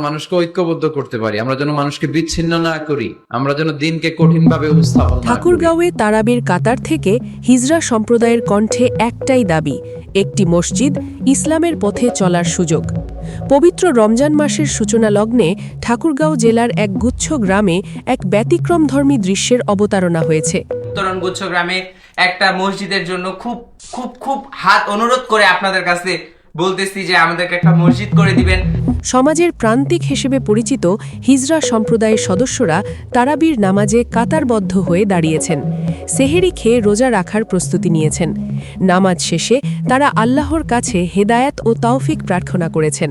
মানুষকে ঐক্যবদ্ধ করতে পারি, আমরা যেন মানুষকে বিচ্ছিন্ন না করি, আমরা যেন দিনকে কঠিনভাবে উপস্থাপন না করি। ঠাকুরগাঁওয়ে তারাবির কাতার থেকে হিজরা সম্প্রদায়ের কণ্ঠে একটাই দাবি, একটি মসজিদ, ইসলামের পথে চলার সুযোগ। পবিত্র রমজান মাসের সূচনা লগ্নে ঠাকুরগাঁও জেলার এক গুচ্ছ গ্রামে এক ব্যতিক্রমধর্মী দৃশ্যের অবতারণা হয়েছে। তরণগুচ্ছ গ্রামে একটা মসজিদের জন্য খুব খুব খুব হাত অনুরোধ করে আপনাদের কাছে বলতেছি যে আমাদেরকে একটা মসজিদ করে দিবেন। সমাজের প্রান্তিক হিসেবে পরিচিত হিজরা সম্প্রদায়ের সদস্যরা তারাবির নামাজে কাতারবদ্ধ হয়ে দাঁড়িয়েছেন। সেহেরি খেয়ে রোজা রাখার প্রস্তুতি নিয়েছেন। নামাজ শেষে তারা আল্লাহর কাছে হেদায়াত ও তৌফিক প্রার্থনা করেছেন।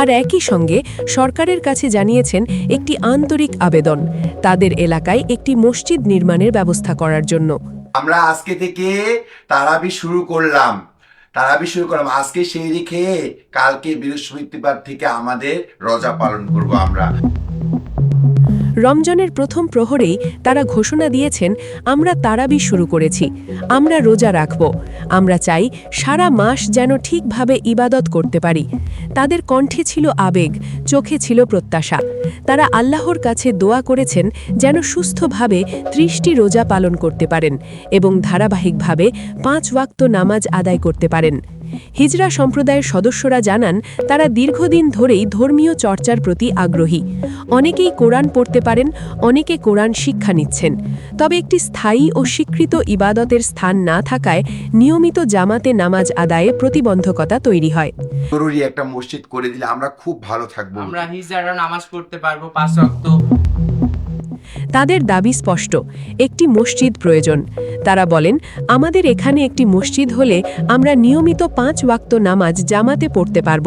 আর একই সঙ্গে সরকারের কাছে জানিয়েছেন একটি আন্তরিক আবেদন, তাদের এলাকায় একটি মসজিদ নির্মাণের ব্যবস্থা করার জন্য। আমরা আজকে থেকে তারাবি শুরু করলাম। আজকে সেহরি খেয়ে কালকে বৃহস্পতিবার থেকে আমাদের রোজা পালন করব আমরা। রমজানের প্রথম প্রহরেই তারা ঘোষণা দিয়েছেন, আমরা তারাবি শুরু করেছি, আমরা রোজা রাখব, আমরা চাই সারা মাস যেন ঠিকভাবে ইবাদত করতে পারি। তাদের কণ্ঠে ছিল আবেগ, চোখে ছিল প্রত্যাশা। তারা আল্লাহর কাছে দোয়া করেছেন যেন সুস্থভাবে 30টি রোজা পালন করতে পারেন এবং ধারাবাহিকভাবে 5 ওয়াক্ত নামাজ আদায় করতে পারেন। হিজরা সম্প্রদায়ের সদস্যরা জানান, তারা দীর্ঘদিন ধরেই ধর্মীয় চর্চার প্রতি আগ্রহী। অনেকেই কোরআন পড়তে পারেন, অনেকে কোরআন শিক্ষা নিচ্ছেন। তবে একটি স্থায়ী ও স্বীকৃত ইবাদতের স্থান না থাকায় নিয়মিত জামাতে নামাজ আদায়ে প্রতিবন্ধকতা তৈরি হয়। জরুরি একটা মসজিদ করে দিলে আমরা খুব ভালো থাকবো। আমরা হিজড়ারা নামাজ পড়তে পারবো 5 ওয়াক্ত। তাদের দাবি স্পষ্ট, একটি মসজিদ প্রয়োজন। তারা বলেন, আমাদের এখানে একটি মসজিদ হলে আমরা নিয়মিত 5 ওয়াক্ত নামাজ জামাতে পড়তে পারব।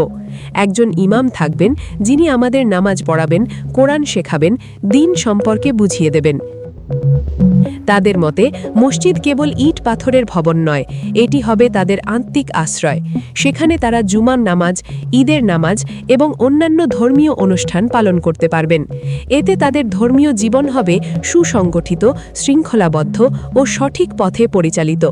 একজন ইমাম থাকবেন যিনি আমাদের নামাজ পড়াবেন, কোরআন শেখাবেন, দিন সম্পর্কে বুঝিয়ে দেবেন। তাদের মতে মসজিদ কেবল ইট পাথরের ভবন নয়, এটি হবে তাদের আত্মিক আশ্রয়। সেখানে তারা জুমার নামাজ, ঈদের নামাজ এবং অন্যান্য ধর্মীয় অনুষ্ঠান পালন করতে পারবেন। এতে তাদের ধর্মীয় জীবন হবে সুসংগঠিত, শৃঙ্খলাবদ্ধ ও সঠিক পথে পরিচালিত।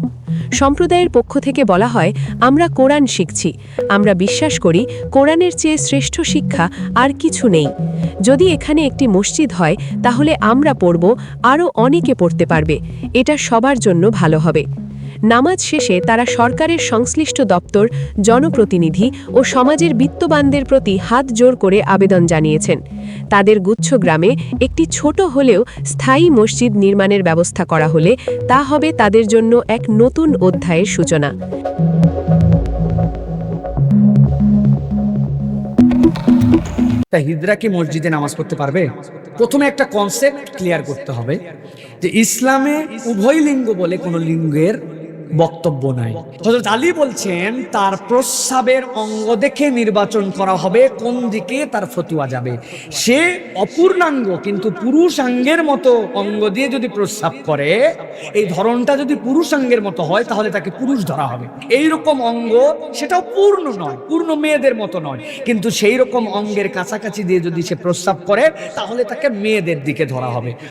সম্প্রদায়ের পক্ষ থেকে বলা হয়, আমরা কোরআন শিখছি, আমরা বিশ্বাস করি কোরআনের চেয়ে শ্রেষ্ঠ শিক্ষা আর কিছু নেই। যদি এখানে একটি মসজিদ হয় তাহলে আমরা পড়ব, আরও অনেকে পড়তে পারবে, এটা সবার জন্য ভালো হবে। নামাজ শেষে তারা সরকারের সংশ্লিষ্ট দপ্তর, জনপ্রতিনিধি ও সমাজের বিত্তবানদের প্রতি হাত জোর করে আবেদন জানিয়েছেন। তাদের গুচ্ছ গ্রামে একটি ছোট হলেও স্থায়ী মসজিদ নির্মাণের ব্যবস্থা করা হলে তা হবে তাদের জন্য এক নতুন অধ্যায়ের সূচনা। তা হিজরা কি মসজিদে নামাজ পড়তে পারবে? প্রথমে একটা কনসেপ্ট ক্লিয়ার করতে হবে যে ইসলামে উভয় লিঙ্গ বলে কোনো লিঙ্গের বক্তব্য নাই। হযরত আলী বলছেন তার প্রস্রাবের অঙ্গ দেখে নির্বাচন করা হবে কোন দিকে তার ফতুয়া যাবে। সে অপূর্ণাঙ্গ কিন্তু পুরুষাঙ্গের মতো অঙ্গ দিয়ে যদি প্রস্রাব করে, এই ধরনটা যদি পুরুষাঙ্গের মতো হয় তাহলে তাকে পুরুষ ধরা হবে। এইরকম অঙ্গ, সেটাও পূর্ণ নয়, পূর্ণ মেয়েদের মতো নয়, কিন্তু সেই রকম অঙ্গের কাছাকাছি দিয়ে যদি সে প্রস্রাব করে তাহলে তাকে মেয়েদের দিকে ধরা হবে।